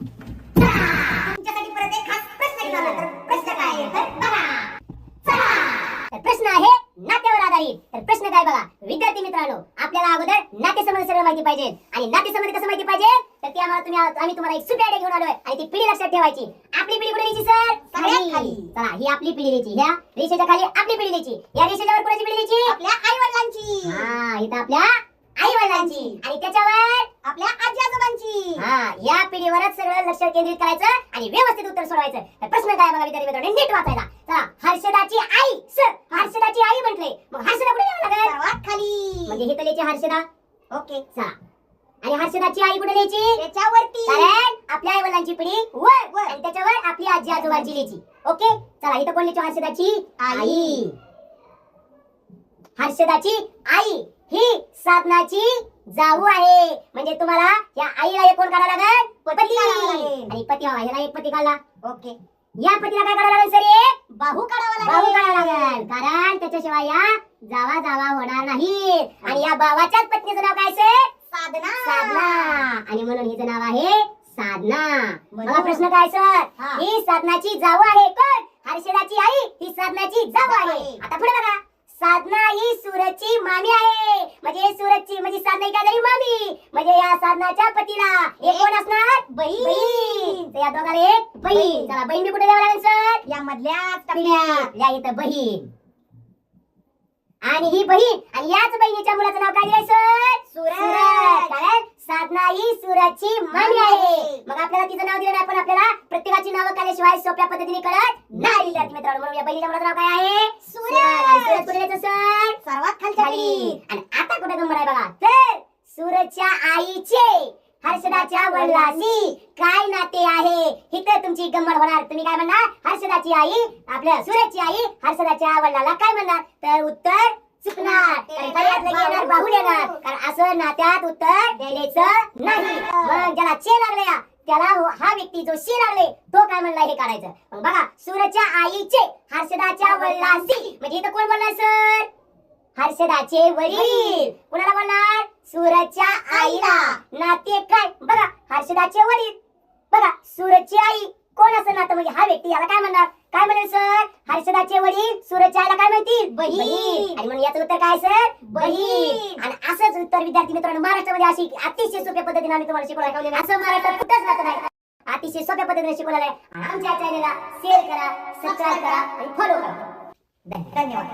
तुमच्यासाठी परत एक खास प्रश्न घेऊन आलो. तर प्रश्न काय आहे तर बघा. चला. तर प्रश्न आहे नात्यावर आधारित. तर प्रश्न काय बघा विद्यार्थी मित्रांनो, आपल्याला अगोदर नातेसंबंध सगळं माहिती पाहिजे. आणि नातेसंबंध कसं माहिती पाहिजे तर ते आम्ही तुम्हाला एक सुपी आयडिया घेऊन आलोय. आणि ती पिढी लक्षात ठेवायची. आपली पिढी कुठे लिहायची सर? सगळ्यात खाली. चला ही आपली पिढी लिहायची. ह्या रेषेच्या खाली आपली पिढी लिहायची. या रेषेच्यावर कोणाची पिढी लिहायची? आपल्या आई वडिलांची. हा इथं आपल्या आई वडिलांची. आणि त्याच्यावर आपल्या आजी आजोबांची. हा या पिढीवरच सगळं लक्ष केंद्रित करायचं आणि व्यवस्थित उत्तर सोडवायचं. तर प्रश्न काय बघा विद्यार्थी मित्रांनो, नीट वाचायचा. चला हर्षदाची आई. सर हर्षदाची आई म्हटले मग हर्षदा कुठे लिहावं लागेल? सर्वात खाली. म्हणजे हे लिहायची हर्षदा. ओके चला. आणि हर्षदाची आई कुठे लिहायची? त्याच्यावरती. कारण आपल्या आई वडिलांची पिढी वर आणि त्याच्यावर आपली आजी आजोबांची लिहायची. ओके चला इथं कोण लिहायची? हर्षदाची आई. हर्षदाची आई ही साधनाची जाऊ आहे. म्हणजे तुम्हाला या आईला एक कोण काढावं लागेल? पती. आणि पती हवा ह्याला एक पती काढला. ओके या पतीला काय काढावं लागेल सर? एक बाहू काढावा लागेल. कारण त्याच्याशिवाय या जावा होणार नाही. आणि या भावाच्याच पत्नीचं नाव काय सर? साधना. आणि म्हणून हिचं नाव आहे साधना. मला प्रश्न काय सर? ही साधनाची जाऊ आहे. कोण? हर्षदाची आई ही साधनाची जाऊ आहे. आता पुढे बघा. साधना ही सूरजची मामी आहे. म्हणजे सूरजची म्हणजे साधना ही काय झाली? मामी. म्हणजे या साधनाच्या पतीला एक कोण असणार? बहीण. या दोघांना एक बहीण. चला बहीण बी कुठे द्यावं लागेल सर? या मधल्या टप्प्यात. या इथं बहीण. आणि ही बहीण आणि याच बहिणीच्या मुलाचं नाव काय दिलंय सर? सूरज. कारण साधना ही सूरजची मामी आहे. मग आपल्याला तिचं नाव दिलं नाही पण आपल्याला प्रत्येकाची नावं काढल्याशिवाय सोप्या पद्धतीने कळत नाही विद्यार्थी मित्रांनो. म्हणून या बहिणीच्या मुलाचं नाव काय आहे? सूरज. सूरज कुठे द्यायचं सर? सर्वात खाली. आणि आता कुठे गंमत आहे बघा. तर सूरजच्या आईचे हर्षदाच्या वडिलांशी काय नाते आहे? इथं तुमची गंमत होणार. तुम्ही काय म्हणणार? हर्षदाची आई आपल्या सूरजची आई हर्षदाच्या वडिलाला काय म्हणणार? तर उत्तर चुकणार. येणार बाहू येणार. कारण असं नात्यात उत्तर द्यायचं नाही. मग ज्याला चे लागले त्याला हा व्यक्ती जो शी लागले तो काय म्हणला हे काढायचं. मग बघा सूरजच्या आईचे हर्षदाच्या वडिलांशी म्हणजे इथं कोण बोलणार सर? हर्षदाचे वडील. कोणाला बोलणार? सूरजच्या आईला. नाते काय बघा हर्षदाचे वडील बघा सूरजची आई कोण असं नातं म्हणजे हा व्यक्ती याला काय म्हणणार? काय म्हणेल सर? हर्षदाचे वडील सूरजच्या आईला काय म्हणतील? बहीण. आणि म्हणून याचं उत्तर काय सर? बहीण. आणि असंच उत्तर विद्यार्थी मित्रांनो महाराष्ट्रामध्ये अशी अतिशय सोप्या पद्धतीने आम्ही तुम्हाला शिकवलं. असं महाराष्ट्रात कुठंच नातं नाही. अतिशय सोप्या पद्धतीने शिकवलेलं आहे. आमच्या चॅनलला शेअर करा, सबस्क्राईब करा आणि फॉलो करा. धन्यवाद.